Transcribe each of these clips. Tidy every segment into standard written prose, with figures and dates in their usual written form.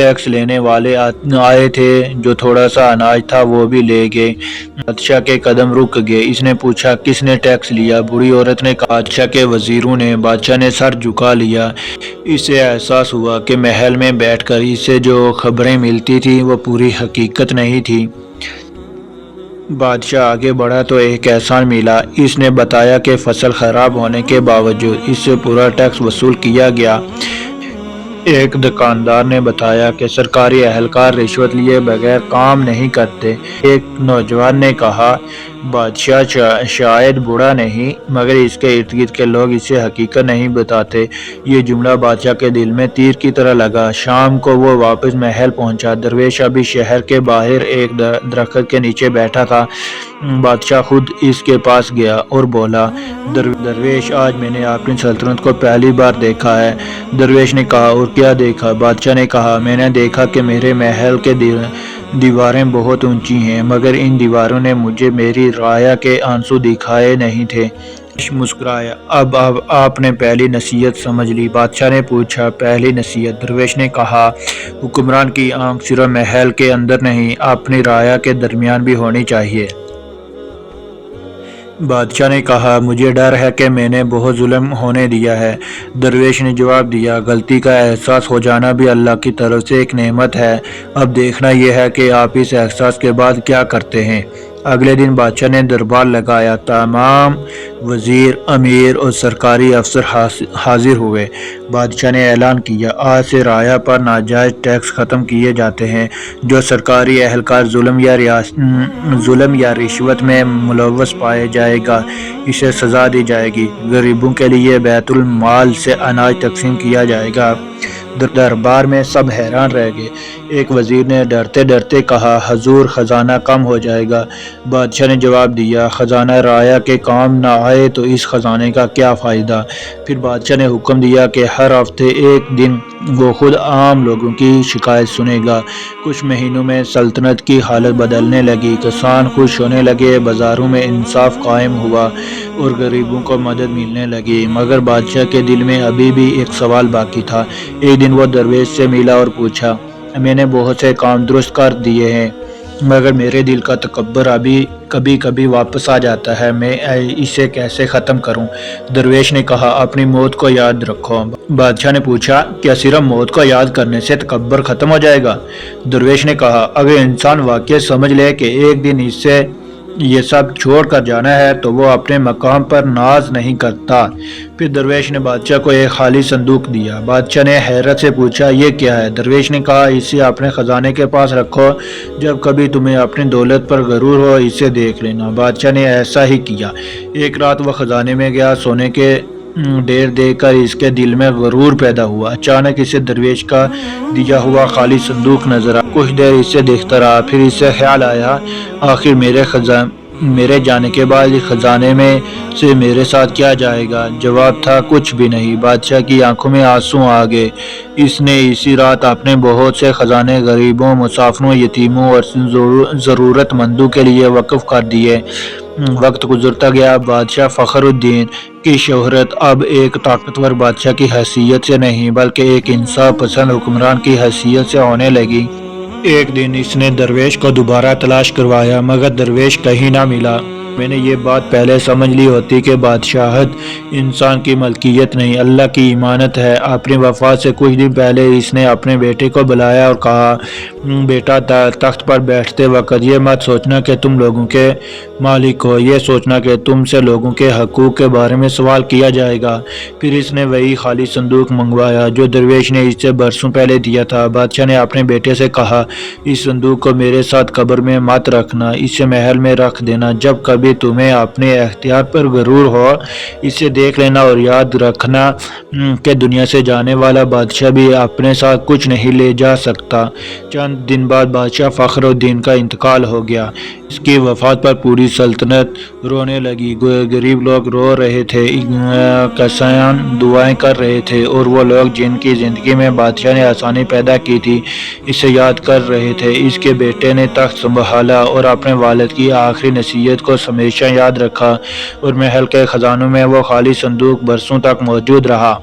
Tax لینے والے آئے تھے، جو تھوڑا سا اناج تھا وہ بھی لے گئے۔ بادشاہ کے قدم رک گئے۔ اس نے پوچھا کس نے ٹیکس لیا؟ بوڑھی عورت نے کہا بادشاہ کے وزیروں نے۔ بادشاہ نے سر جھکا لیا۔ اسے احساس ہوا کہ محل میں بیٹھ کر اسے جو خبریں ملتی تھیں وہ پوری حقیقت نہیں تھی۔ بادشاہ آگے بڑھا تو ایک احسان ملا۔ اس نے بتایا کہ فصل خراب ہونے کے باوجود اس سے پورا ٹیکس وصول کیا گیا۔ ایک دکاندار نے بتایا کہ سرکاری اہلکار رشوت لیے بغیر کام نہیں کرتے۔ ایک نوجوان نے کہا بادشاہ شاید بوڑھا نہیں، مگر اس کے ارد گرد کے لوگ اسے حقیقت نہیں بتاتے۔ یہ جملہ بادشاہ کے دل میں تیر کی طرح لگا۔ شام کو وہ واپس محل پہنچا۔ درویش ابھی شہر کے باہر ایک درخت کے نیچے بیٹھا تھا۔ بادشاہ خود اس کے پاس گیا اور بولا درویش، آج میں نے اپنی سلطنت کو پہلی بار دیکھا ہے۔ درویش نے کہا اور کیا دیکھا؟ بادشاہ نے کہا میں نے دیکھا کہ میرے محل کے دیواریں بہت اونچی ہیں، مگر ان دیواروں نے مجھے میری رعایا کے آنسو دکھائے نہیں تھے۔ مسکرایا۔ اب آپ نے پہلی نصیحت سمجھ لی؟ بادشاہ نے پوچھا۔ پہلی نصیحت؟ درویش نے کہا حکمران کی آنکھ صرف محل کے اندر نہیں، اپنی رعایا کے درمیان بھی ہونی چاہیے۔ بادشاہ نے کہا مجھے ڈر ہے کہ میں نے بہت ظلم ہونے دیا ہے۔ درویش نے جواب دیا غلطی کا احساس ہو جانا بھی اللہ کی طرف سے ایک نعمت ہے۔ اب دیکھنا یہ ہے کہ آپ اس احساس کے بعد کیا کرتے ہیں۔ اگلے دن بادشاہ نے دربار لگایا۔ تمام وزیر، امیر اور سرکاری افسر حاضر ہوئے۔ بادشاہ نے اعلان کیا آج سے رعایا پر ناجائز ٹیکس ختم کیے جاتے ہیں۔ جو سرکاری اہلکار ظلم یا رشوت میں ملوث پائے جائے گا اسے سزا دی جائے گی۔ غریبوں کے لیے بیت المال سے اناج تقسیم کیا جائے گا۔ دربار میں سب حیران رہ گئے۔ ایک وزیر نے ڈرتے ڈرتے کہا حضور خزانہ کم ہو جائے گا۔ بادشاہ نے جواب دیا خزانہ رعایا کے کام نہ آئے تو اس خزانے کا کیا فائدہ؟ پھر بادشاہ نے حکم دیا کہ ہر ہفتے ایک دن وہ خود عام لوگوں کی شکایت سنے گا۔ کچھ مہینوں میں سلطنت کی حالت بدلنے لگی۔ کسان خوش ہونے لگے، بازاروں میں انصاف قائم ہوا اور غریبوں کو مدد ملنے لگی۔ مگر بادشاہ کے دل میں ابھی بھی ایک سوال باقی تھا۔ ایک دن وہ درویش سے ملا اور پوچھا میں نے بہت سے کام درست کر دیے ہیں، مگر میرے دل کا تکبر ابھی کبھی کبھی واپس آ جاتا ہے، میں اسے کیسے ختم کروں؟ درویش نے کہا اپنی موت کو یاد رکھو۔ بادشاہ نے پوچھا کیا صرف موت کو یاد کرنے سے تکبر ختم ہو جائے گا؟ درویش نے کہا اگر انسان واقعی سمجھ لے کہ ایک دن اس سے یہ سب چھوڑ کر جانا ہے تو وہ اپنے مقام پر ناز نہیں کرتا۔ پھر درویش نے بادشاہ کو ایک خالی صندوق دیا۔ بادشاہ نے حیرت سے پوچھا یہ کیا ہے؟ درویش نے کہا اسے اپنے خزانے کے پاس رکھو، جب کبھی تمہیں اپنی دولت پر غرور ہو اسے دیکھ لینا۔ بادشاہ نے ایسا ہی کیا۔ ایک رات وہ خزانے میں گیا، سونے کے ڈھیر دیکھ کر اس کے دل میں غرور پیدا ہوا۔ اچانک اسے درویش کا دیا ہوا خالی صندوق نظر آیا۔ کچھ دیر اسے دیکھتا رہا، پھر اسے خیال آیا آخر میرے جانے کے بعد اس خزانے میں سے میرے ساتھ کیا جائے گا؟ جواب تھا کچھ بھی نہیں۔ بادشاہ کی آنکھوں میں آنسو آ گئے۔ اس نے اسی رات اپنے بہت سے خزانے غریبوں، مسافروں، یتیموں اور ضرورت مندوں کے لیے وقف کر دیے۔ وقت گزرتا گیا۔ بادشاہ فخر الدین کی شہرت اب ایک طاقتور بادشاہ کی حیثیت سے نہیں بلکہ ایک انصاف پسند حکمران کی حیثیت سے ہونے لگی۔ ایک دن اس نے درویش کو دوبارہ تلاش کروایا مگر درویش کہیں نہ ملا۔ میں نے یہ بات پہلے سمجھ لی ہوتی کہ بادشاہت انسان کی ملکیت نہیں، اللہ کی امانت ہے۔ اپنی وفات سے کچھ دن پہلے اس نے اپنے بیٹے کو بلایا اور کہا بیٹا تخت پر بیٹھتے وقت یہ مت سوچنا کہ تم لوگوں کے مالک ہو، یہ سوچنا کہ تم سے لوگوں کے حقوق کے بارے میں سوال کیا جائے گا۔ پھر اس نے وہی خالی صندوق منگوایا جو درویش نے اس سے برسوں پہلے دیا تھا۔ بادشاہ نے اپنے بیٹے سے کہا اس صندوق کو میرے ساتھ قبر میں مت رکھنا، اسے محل میں رکھ دینا، جب کبھی تمہیں اپنے اختیار پر غرور ہو اسے دیکھ لینا اور یاد رکھنا کہ دنیا سے جانے والا بادشاہ بھی اپنے ساتھ کچھ نہیں لے جا سکتا۔ چند دن بعد بادشاہ فخر الدین کا انتقال ہو گیا۔ اس کی وفات پر پوری سلطنت رونے لگی۔ غریب لوگ رو رہے تھے، کسان دعائیں کر رہے تھے اور وہ لوگ جن کی زندگی میں بادشاہ نے آسانی پیدا کی تھی اسے یاد کر رہے تھے۔ اس کے بیٹے نے تخت سنبھالا اور اپنے والد کی آخری نصیحت کو ہمیشہ یاد رکھا اور محل کے خزانوں میں وہ خالی صندوق برسوں تک موجود رہا۔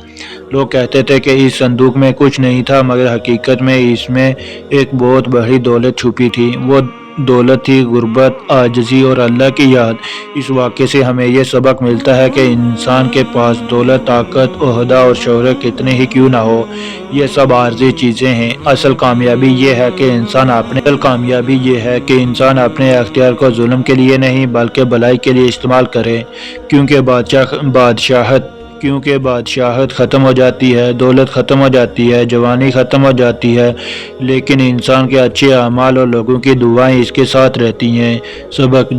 لوگ کہتے تھے کہ اس صندوق میں کچھ نہیں تھا، مگر حقیقت میں اس میں ایک بہت بڑی دولت چھپی تھی۔ وہ دولت تھی غربت، عاجزی اور اللہ کی یاد۔ اس واقعے سے ہمیں یہ سبق ملتا ہے کہ انسان کے پاس دولت، طاقت، عہدہ اور شہرت کتنے ہی کیوں نہ ہو، یہ سب عارضی چیزیں ہیں۔ اصل کامیابی یہ ہے کہ انسان اپنے اختیار کو ظلم کے لیے نہیں بلکہ بھلائی کے لیے استعمال کرے، کیونکہ بادشاہت ختم ہو جاتی ہے، دولت ختم ہو جاتی ہے، جوانی ختم ہو جاتی ہے، لیکن انسان کے اچھے اعمال اور لوگوں کی دعائیں اس کے ساتھ رہتی ہیں۔ سبق: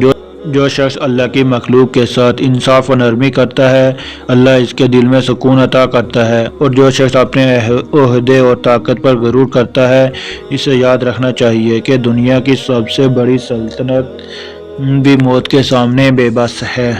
جو شخص اللہ کی مخلوق کے ساتھ انصاف و نرمی کرتا ہے، اللہ اس کے دل میں سکون عطا کرتا ہے، اور جو شخص اپنے عہدے اور طاقت پر غرور کرتا ہے، اسے یاد رکھنا چاہیے کہ دنیا کی سب سے بڑی سلطنت بھی موت کے سامنے بے بس ہے۔